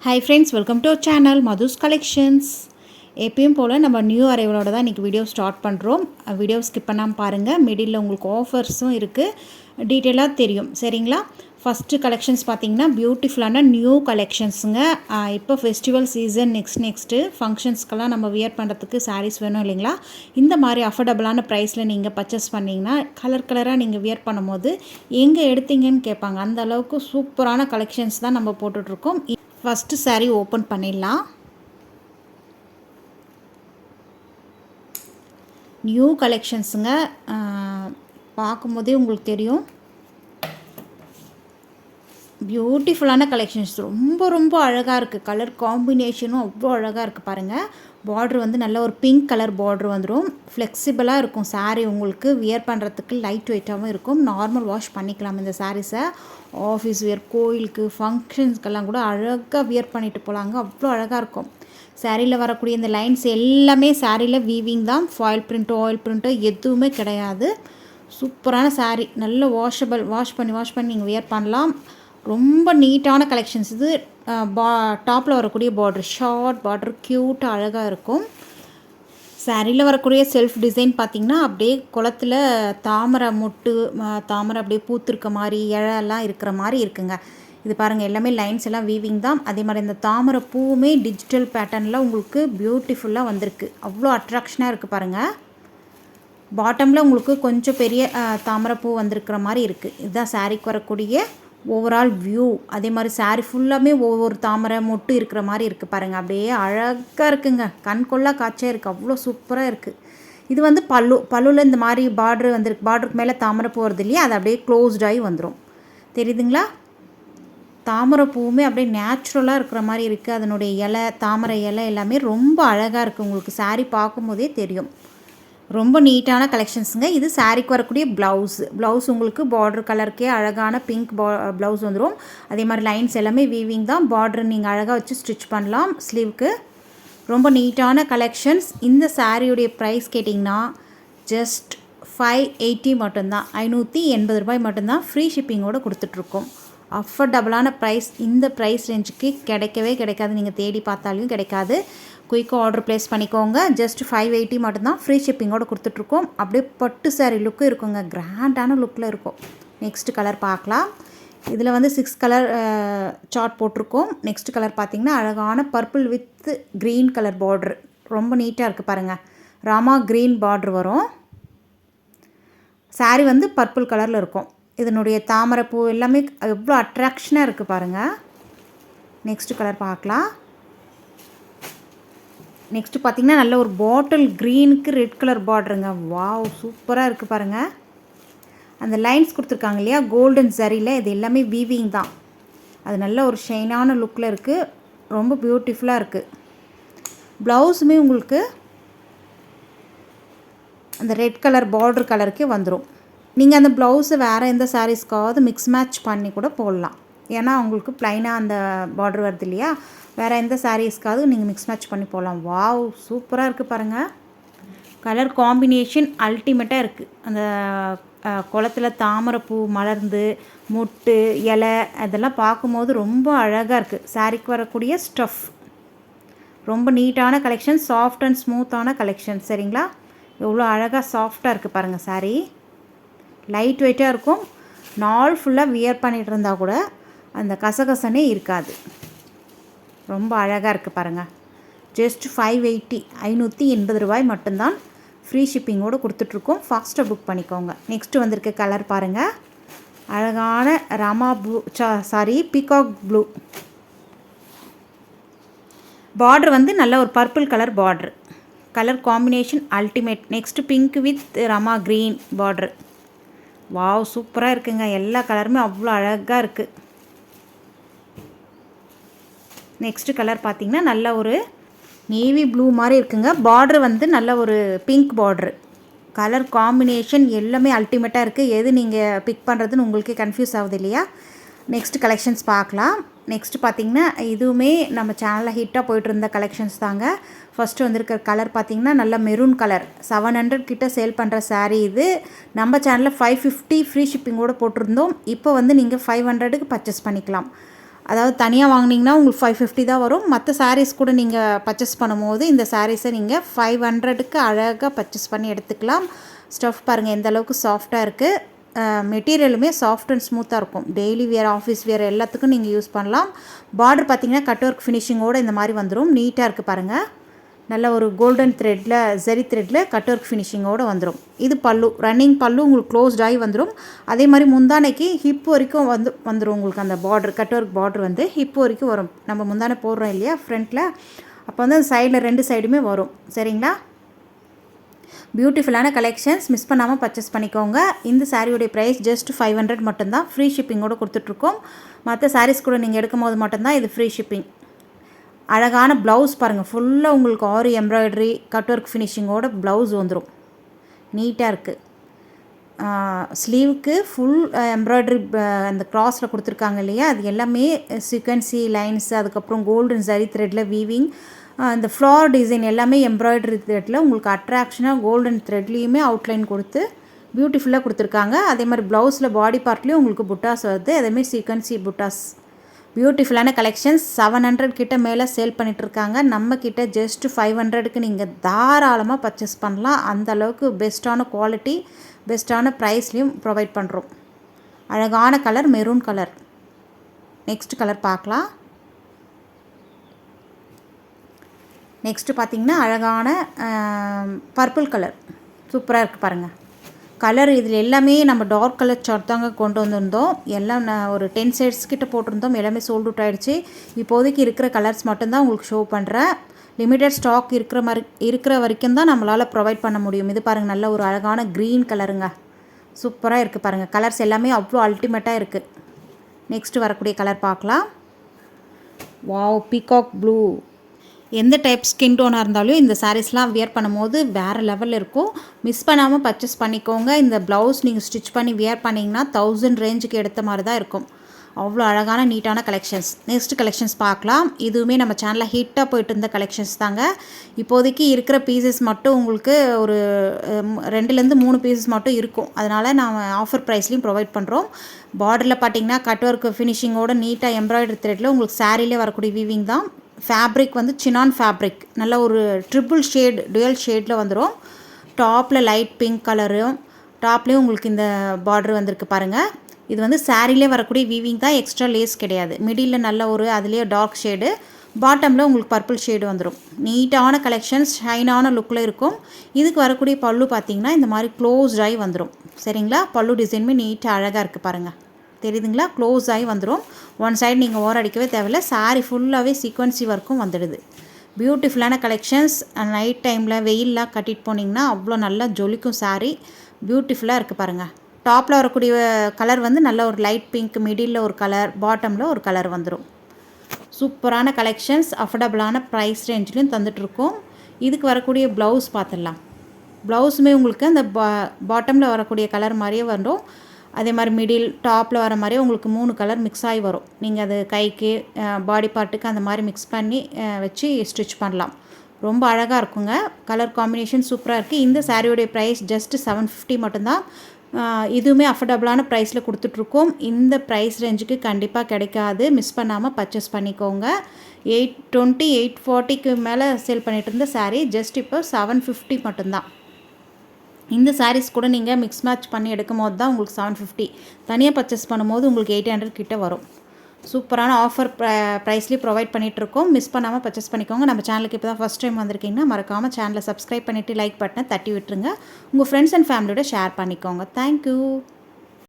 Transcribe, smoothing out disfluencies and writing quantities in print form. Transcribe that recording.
Hi friends, welcome to our channel Madhu's collections. எப்பயும் போல் நம்ம நியூ அரைவலோட தான் இன்றைக்கி வீடியோ ஸ்டார்ட் பண்ணுறோம். வீடியோ ஸ்கிப் பண்ணாமல் பாருங்கள். மிடில் உங்களுக்கு ஆஃபர்ஸும் இருக்குது, டீட்டெயிலாக தெரியும் சரிங்களா. ஃபஸ்ட்டு கலெக்ஷன்ஸ் பார்த்திங்கன்னா பியூட்டிஃபுல்லான நியூ கலெக்ஷன்ஸுங்க. இப்போ ஃபெஸ்டிவல் சீசன் நெக்ஸ்ட்டு ஃபங்க்ஷன்ஸ்க்கெல்லாம் நம்ம வியர் பண்ணுறதுக்கு சாரீஸ் வேணும் இல்லைங்களா. இந்த மாதிரி அஃபோர்டபுளான ப்ரைஸில் நீங்கள் பர்ச்சேஸ் பண்ணிங்கன்னா கலராக நீங்கள் வியர் பண்ணும்போது எங்கே எடுத்தீங்கன்னு கேட்பாங்க. அந்த அளவுக்கு சூப்பரான கலெக்ஷன்ஸ் தான் நம்ம போட்டுட்ருக்கோம். ஃபஸ்ட்டு சாரீ ஓப்பன் பண்ணிடலாம். நியூ கலெக்ஷன்ஸுங்க. பார்க்கும்போதே உங்களுக்கு தெரியும், பியூட்டிஃபுல்லான கலெக்ஷன்ஸ். ரொம்ப அழகாக இருக்குது. கலர் காம்பினேஷனும் அவ்வளோ அழகாக இருக்குது பாருங்கள். பார்ட்ரு வந்து நல்ல ஒரு பிங்க் கலர் பார்ட்ரு வந்துடும். ஃப்ளெக்சிபிளாக இருக்கும் சாரீ. உங்களுக்கு வியர் பண்ணுறதுக்கு லைட் வெயிட்டாகவும் இருக்கும். நார்மல் வாஷ் பண்ணிக்கலாம் இந்த சாரீஸை. ஆஃபீஸ் வியர், கோயிலுக்கு, ஃபங்க்ஷன்ஸ்க்கெல்லாம் கூட அழகாக வியர் பண்ணிட்டு போகலாங்க. அவ்வளோ அழகாக இருக்கும். சாரியில் வரக்கூடிய இந்த லைன்ஸ் எல்லாமே சாரியில் வீவிங் தான். ஃபாயில் பிரிண்ட்டோ ஆயில் பிரிண்ட்டோ எதுவுமே கிடையாது. சூப்பரான சாரீ. நல்ல வாஷ் பண்ணி நீங்கள் வியர் பண்ணலாம். ரொம்ப நீட்டான கலெக்ஷன்ஸ் இது. டாப்பில் வரக்கூடிய பார்டர், ஷார்ட் பார்டர், க்யூட்டாக அழகாக இருக்கும். சாரியில் வரக்கூடிய செல்ஃப் டிசைன் பார்த்திங்கன்னா அப்படியே குளத்தில் தாமரை மொட்டு, தாமரை அப்படியே பூத்திருக்க மாதிரி, இழெல்லாம் இருக்கிற மாதிரி இருக்குங்க. இது பாருங்கள், எல்லாமே லைன்ஸ் எல்லாம் வீவிங் தான். அதே மாதிரி இந்த தாமரை பூவுமே டிஜிட்டல் பேட்டர்னில் உங்களுக்கு பியூட்டிஃபுல்லாக வந்திருக்கு. அவ்வளோ அட்ராக்ஷனாக இருக்குது பாருங்கள். பாட்டமில் உங்களுக்கு கொஞ்சம் பெரிய தாமரை பூ வந்திருக்கிற மாதிரி இருக்குது. இதுதான் சாரிக்கு வரக்கூடிய ஓவரால் வியூ. அதே மாதிரி சாரீ ஃபுல்லாமே ஒவ்வொரு தாமரை மொட்டு இருக்கிற மாதிரி இருக்குது பாருங்கள். அப்படியே அழகாக இருக்குங்க. கண்கொள்ளா காட்சியாக இருக்குது. அவ்வளோ சூப்பராக இருக்குது. இது வந்து பல்லுவில் இந்த மாதிரி பார்டர் வந்துருக்கு. பார்டருக்கு மேலே தாமரை பூ வருது இல்லையா, அது அப்படியே க்ளோஸ்டாகி வந்துடும். தெரியுதுங்களா. தாமரை பூவுமே அப்படியே நேச்சுரலாக இருக்கிற மாதிரி இருக்குது. அதனுடைய இலை, தாமரை இலை எல்லாமே ரொம்ப அழகாக இருக்குது. உங்களுக்கு சாரீ பார்க்கும்போதே தெரியும். ரொம்ப நீட்டான கலெக்ஷன்ஸுங்க. இது சாரீக்கு வரக்கூடிய ப்ளவுஸ் உங்களுக்கு பார்டர் கலருக்கே அழகான பிங்க் ப்ளவுஸ் வந்துடும். அதே மாதிரி லைன்ஸ் எல்லாமே வீவிங் தான். பார்டர் நீங்கள் அழகாக வச்சு ஸ்டிச் பண்ணலாம் ஸ்லீவுக்கு. ரொம்ப நீட்டான கலெக்ஷன்ஸ். இந்த சாரியுடைய ப்ரைஸ் கேட்டிங்கன்னா ஜஸ்ட் 580 மட்டும்தான். 580 ரூபாய் மட்டும்தான். ஃப்ரீ ஷிப்பிங்கோடு கொடுத்துட்ருக்கோம். அஃபோர்டபுளான ப்ரைஸ். இந்த ப்ரைஸ் ரேஞ்சுக்கு கிடைக்கவே கிடைக்காது. நீங்கள் தேடி பார்த்தாலும் கிடைக்காது. குயிக்காக ஆர்டர் ப்ளேஸ் பண்ணிக்கோங்க. ஜஸ்ட் 580 மட்டும்தான். ஃப்ரீ ஷிப்பிங்கோடு கொடுத்துட்ருக்கோம். அப்படியே பட்டு சாரீ லுக்கும் இருக்குங்க. கிராண்டான லுக்கில் இருக்கும். நெக்ஸ்ட் கலர் பார்க்கலாம். இதில் வந்து 6 கலர் சார்ட் போட்டிருக்கோம். நெக்ஸ்ட் கலர் பார்த்திங்கன்னா அழகான பர்பிள் வித் க்ரீன் கலர் பார்ட்ரு. ரொம்ப நீட்டாக இருக்குது பாருங்கள். ராமா க்ரீன் பார்ட்ரு வரும். சாரீ வந்து பர்பிள் கலரில் இருக்கும். இதனுடைய தாமரைப்பூ எல்லாமே எவ்வளோ அட்ராக்ஷனாக இருக்குது பாருங்கள். நெக்ஸ்ட் கலர் பார்க்கலாம். நெக்ஸ்ட்டு பார்த்திங்கன்னா நல்ல ஒரு பாட்டில் க்ரீனுக்கு ரெட் கலர் பார்டருங்க. வாவ், சூப்பராக இருக்குது பாருங்கள். அந்த லைன்ஸ் கொடுத்துருக்காங்க இல்லையா, கோல்டன் சரியில், இது எல்லாமே வீவிங் தான். அது நல்ல ஒரு ஷைனான லுக்கில் இருக்குது. ரொம்ப பியூட்டிஃபுல்லாக இருக்குது. ப்ளவுஸுமே உங்களுக்கு அந்த ரெட் கலர் பார்டர் கலருக்கே வந்துடும். நீங்கள் அந்த ப்ளவுஸை வேறு எந்த சாரீஸ்க்காவது மிக்ஸ் மேட்ச் பண்ணி கூட போடலாம். ஏன்னா உங்களுக்கு ப்ளைனாக அந்த பார்டர் வருது இல்லையா, வேறு எந்த சாரீஸ்க்காவது நீங்கள் மிக்ஸ் மேட்ச் பண்ணி போகலாம். வாவ், சூப்பராக இருக்குது பாருங்கள். கலர் காம்பினேஷன் அல்டிமேட்டாக இருக்குது. அந்த குளத்தில் தாமரைப்பூ மலர்ந்து மொட்டு இலை அதெல்லாம் பார்க்கும்போது ரொம்ப அழகாக இருக்குது. சாரீக்கு வரக்கூடிய ஸ்டஃப் ரொம்ப நீட்டான கலெக்ஷன். சாஃப்ட் அண்ட் ஸ்மூத்தான கலெக்ஷன் சரிங்களா. எவ்வளோ அழகாக சாஃப்டாக இருக்குது பாருங்கள். சாரீ லைட் வெயிட்டாக இருக்கும். நாள் ஃபுல்லாக வியர் பண்ணிகிட்டு இருந்தால் கூட அந்த கசகசனே இருக்காது. ரொம்ப அழகாக இருக்குது பாருங்கள். ஜஸ்ட் 580 ரூபாய் மட்டும்தான். ஃப்ரீ ஷிப்பிங்கோடு கொடுத்துட்ருக்கோம். ஃபாஸ்ட்டாக புக் பண்ணிக்கோங்க. நெக்ஸ்ட்டு வந்திருக்க கலர் பாருங்கள். அழகான Rama blue, peacock blue. Border வந்து நல்ல ஒரு purple colour border. Colour combination ultimate. Next pink with Rama green border. Wow, சூப்பராக இருக்குங்க. எல்லா கலருமே அவ்வளோ அழகாக இருக்குது. நெக்ஸ்ட்டு கலர் பார்த்திங்கன்னா நல்ல ஒரு நேவி ப்ளூ மாதிரி இருக்குங்க. பார்டர் வந்து நல்ல ஒரு பிங்க் பார்டரு. கலர் காம்பினேஷன் எல்லாமே அல்டிமேட்டாக இருக்குது. எது நீங்கள் பிக் பண்ணுறதுன்னு உங்களுக்கே கன்ஃபியூஸ் ஆகுது இல்லையா. நெக்ஸ்ட் கலெக்ஷன்ஸ் பார்க்கலாம். நெக்ஸ்ட்டு பார்த்திங்கன்னா இதுவுமே நம்ம சேனலில் ஹிட்டாக போய்ட்டு இருந்த கலெக்ஷன்ஸ் தாங்க. ஃபஸ்ட்டு வந்திருக்கிற கலர் பார்த்திங்கன்னா நல்ல மெரூன் கலர். 700 கிட்ட சேல் பண்ணுற சாரீ இது. நம்ம சேனலில் 550 ஃப்ரீ ஷிப்பிங்கோடு போட்டிருந்தோம். இப்போ வந்து நீங்கள் 500க்கு பர்ச்சேஸ் பண்ணிக்கலாம். அதாவது தனியாக வாங்கினீங்கன்னா உங்களுக்கு 550 தான் வரும். மற்ற சாரீஸ் கூட நீங்கள் பர்ச்சேஸ் பண்ணும்போது இந்த சாரீஸை நீங்கள் 500க்கு அழகாக பர்ச்சேஸ் பண்ணி எடுத்துக்கலாம். ஸ்டஃப் பாருங்கள் எந்த அளவுக்கு சாஃப்டாக இருக்குது. மெட்டீரியலுமே சாஃப்ட் அண்ட் ஸ்மூத்தாக இருக்கும். டெய்லி வியர், ஆஃபீஸ் வியர் எல்லாத்துக்கும் நீங்கள் யூஸ் பண்ணலாம். பார்டர் பார்த்திங்கன்னா கட் ஒர்க் ஃபினிஷிங்கோடு இந்த மாதிரி வந்துடும். நீட்டாக இருக்குது பாருங்கள். நல்ல ஒரு கோல்டன் த்ரெட்டில், ஜெரி த்ரெட்டில் கட் ஒர்க் ஃபினிஷிங்கோடு வந்துடும். இது பல்லு, ரன்னிங் பல்லு உங்களுக்கு க்ளோஸ்ட் ஆகி வந்துடும். அதே மாதிரி முந்தானைக்கு ஹிப் வரைக்கும் வந்துடும் உங்களுக்கு அந்த பார்டர், கட் ஒர்க் பார்டர் வந்து ஹிப் வரைக்கும் வரும். நம்ம முந்தானை போடுறோம் இல்லையா ஃப்ரண்ட்டில், அப்போ வந்து அந்த சைடில் 2 சைடுமே வரும். சரிங்களா? பியூட்டிஃபுல்லான கலெக்ஷன்ஸ், மிஸ் பண்ணாமல் பர்ச்சேஸ் பண்ணிக்கோங்க. இந்த சாரியோடைய ப்ரைஸ் ஜஸ்ட் 500 மட்டும்தான். ஃப்ரீ ஷிப்பிங்கோடு கொடுத்துட்ருக்கோம். மற்ற சாரீஸ் கூட நீங்கள் எடுக்கும் போது மட்டும்தான் இது ஃப்ரீ ஷிப்பிங். அழகான ப்ளவுஸ் பாருங்கள், ஃபுல்லாக உங்களுக்கு ஆரி எம்ப்ராய்டரி கட் ஒர்க் ஃபினிஷிங்கோட ப்ளவுஸ் வந்துடும். நீட்டாக இருக்குது. ஸ்லீவுக்கு ஃபுல் எம்ப்ராய்டரி அந்த க்ராஸில் கொடுத்துருக்காங்க இல்லையா, அது எல்லாமே சீக்வன்சி லைன்ஸ், அதுக்கப்புறம் கோல்டன் ஜரி த்ரெட்டில் வீவிங், இந்த ஃப்ளார் டிசைன் எல்லாமே எம்ப்ராய்டரி த்ரெட்டில் உங்களுக்கு அட்ராக்ஷனாக கோல்டன் த்ரெட்லேயுமே அவுட்லைன் கொடுத்து பியூட்டிஃபுல்லாக கொடுத்துருக்காங்க. அதே மாதிரி ப்ளவுஸில் பாடி பார்ட்லேயும் உங்களுக்கு புட்டாஸ் வருது. அதேமாதிரி சீக்வன்சி புட்டாஸ். பியூட்டிஃபுல்லான கலெக்ஷன்ஸ் 700 கிட்ட மேலே சேல் பண்ணிகிட்ருக்காங்க. நம்மக்கிட்ட ஜஸ்ட் 500க்கு நீங்கள் தாராளமாக பர்ச்சேஸ் பண்ணலாம். அந்த அளவுக்கு பெஸ்ட்டான குவாலிட்டி, பெஸ்ட்டான ப்ரைஸ்லேயும் ப்ரொவைட் பண்ணுறோம். அழகான colour maroon colour. Next colour பார்க்கலாம். நெக்ஸ்ட்டு பார்த்திங்கன்னா அழகான பர்பிள் கலர். சூப்பராக இருக்குது பாருங்கள். கலர் இதில் எல்லாமே நம்ம டார்க் கலர் சார்ட் தாங்க கொண்டு வந்திருந்தோம். எல்லாம் நான் ஒரு 10 ஷேட்ஸ் கிட்ட போட்டிருந்தோம். எல்லாமே சோல்ட் அவுட் ஆகிடுச்சு. இப்போதைக்கு இருக்கிற கலர்ஸ் மட்டும்தான் உங்களுக்கு ஷோ பண்ணுறேன். லிமிட்டட் ஸ்டாக் இருக்கிற வரைக்கும் தான் நம்மளால் ப்ரொவைட் பண்ண முடியும். இது பாருங்கள், நல்ல ஒரு அழகான க்ரீன் கலருங்க. சூப்பராக இருக்குது பாருங்கள். கலர்ஸ் எல்லாமே அவ்வளோ அல்டிமேட்டாக இருக்குது. நெக்ஸ்ட்டு வரக்கூடிய கலர் பார்க்கலாம். Wow, peacock blue. எந்த டைப் ஸ்கின் டோனாக இருந்தாலும் இந்த சாரீஸ்லாம் வியர் பண்ணும்போது வேறு லெவலில் இருக்கும். மிஸ் பண்ணாமல் பர்ச்சேஸ் பண்ணிக்கோங்க. இந்த ப்ளவுஸ் நீங்கள் ஸ்டிச் பண்ணி வியர் பண்ணிங்கன்னா 1000 ரேஞ்சுக்கு எடுத்த மாதிரி தான் இருக்கும். அவ்வளோ அழகான நீட்டான கலெக்ஷன்ஸ். நெக்ஸ்ட் கலெக்ஷன்ஸ் பார்க்கலாம். இதுவுமே நம்ம சேனலில் ஹிட்டாக போயிட்டு இருந்த கலெக்ஷன்ஸ் தாங்க. இப்போதைக்கு இருக்கிற பீசஸ் மட்டும் உங்களுக்கு ஒரு 2லேருந்து 3 பீசஸ் மட்டும் இருக்கும். அதனால் நான் ஆஃபர் ப்ரைஸ்லையும் ப்ரொவைட் பண்ணுறோம். பார்டரில் பார்த்தீங்கன்னா கட் ஒர்க் ஃபினிஷிங்கோட நீட்டாக எம்ப்ராய்டரி த்ரெட்டில் உங்களுக்கு சாரீலே வரக்கூடிய வீவிங் தான். ஃபேப்ரிக் வந்து சினான் ஃபேப்ரிக், நல்ல ஒரு ட்ரிபிள் ஷேட், டுவல் ஷேடில் வந்துடும். டாப்பில் லைட் பிங்க் கலரும், டாப்லேயும் உங்களுக்கு இந்த பார்டர் வந்திருக்கு பாருங்கள். இது வந்து சாரீலே வரக்கூடிய வீவிங் தான், எக்ஸ்ட்ரா லேஸ் கிடையாது. மிடில் நல்ல ஒரு அதுலேயே டார்க் ஷேடு, பாட்டமில் உங்களுக்கு பர்பிள் ஷேடு வந்துடும். நீட்டான கலெக்ஷன்ஸ், ஷைனான லுக்கில் இருக்கும். இதுக்கு வரக்கூடிய பல்லு பார்த்திங்கன்னா இந்த மாதிரி க்ளோஸ்ட் ஆகி வந்துடும். சரிங்களா? பல்லு டிசைனுமே நீட்டாக அழகாக இருக்குது பாருங்கள். தெரியுதுங்களா? க்ளோஸ் ஆகி வந்துடும். ஒன் சைடு நீங்கள் ஓர அடிக்கவே தேவையில்லை. சாரீ ஃபுல்லாகவே சீக்வன்சி ஒர்க்கும் வந்துடுது. பியூட்டிஃபுல்லான கலெக்ஷன்ஸ். நைட் டைமில் வெயிலெலாம் கட்டிட்டு போனீங்கன்னா அவ்வளோ நல்லா ஜொலிக்கும் சாரீ. பியூட்டிஃபுல்லாக இருக்குது பாருங்கள். டாப்பில் வரக்கூடிய கலர் வந்து நல்ல ஒரு லைட் பிங்க், மிடில் ஒரு கலர், பாட்டமில் ஒரு கலர் வந்துடும். சூப்பரான கலெக்ஷன்ஸ், அஃபோர்டபுளான ப்ரைஸ் ரேஞ்சிலையும் தந்துட்டுருக்கோம். இதுக்கு வரக்கூடிய ப்ளவுஸ் பார்த்துடலாம். ப்ளவுஸுமே உங்களுக்கு அந்த பாட்டமில் வரக்கூடிய கலர் மாதிரியே வரும். அதே மாதிரி மிடில், டாப்பில் வர மாதிரியே உங்களுக்கு 3 கலர் மிக்ஸ் ஆகி வரும். நீங்கள் அது கைக்கு, பாடி பார்ட்டுக்கு அந்த மாதிரி மிக்ஸ் பண்ணி வச்சு ஸ்டிச் பண்ணலாம். ரொம்ப அழகாக இருக்குங்க. கலர் காம்பினேஷன் சூப்பராக இருக்குது. இந்த சாரியோடைய ப்ரைஸ் ஜஸ்ட் 750 மட்டும்தான். இதுவுமே அஃபோர்டபுளான ப்ரைஸில் கொடுத்துட்ருக்கோம். இந்த ப்ரைஸ் ரேஞ்சுக்கு கண்டிப்பாக கிடைக்காது. மிஸ் பண்ணாமல் பர்ச்சேஸ் பண்ணிக்கோங்க. 820, 840க்கு மேலே சேல் பண்ணிகிட்டு இருந்த சாரீ ஜஸ்ட் இப்போ 750 மட்டும்தான். இந்த சாரீஸ் கூட நீங்கள் மிக்ஸ் மேட்ச் பண்ணி எடுக்கும் போது தான் உங்களுக்கு 750. தனியாக பர்ச்சேஸ் பண்ணும்போது உங்களுக்கு 800 கிட்ட வரும். சூப்பரான ஆஃபர் ப்ரைஸ்லேயே ப்ரொவைட் பண்ணிகிட்ருக்கோம். மிஸ் பண்ணாமல் பர்ச்சேஸ் பண்ணிக்கோங்க. நம்ம சேனலுக்கு இப்போ தான் ஃபஸ்ட் டைம் வந்திருக்கீங்கன்னா மறக்காமல் சேனலை சப்ஸ்கிரைப் பண்ணிவிட்டு லைக் பட்டனை தட்டி விட்டுருங்க. உங்கள் ஃப்ரெண்ட்ஸ் அண்ட் ஃபேமிலியோட ஷேர் பண்ணிக்கோங்க. தேங்க்யூ.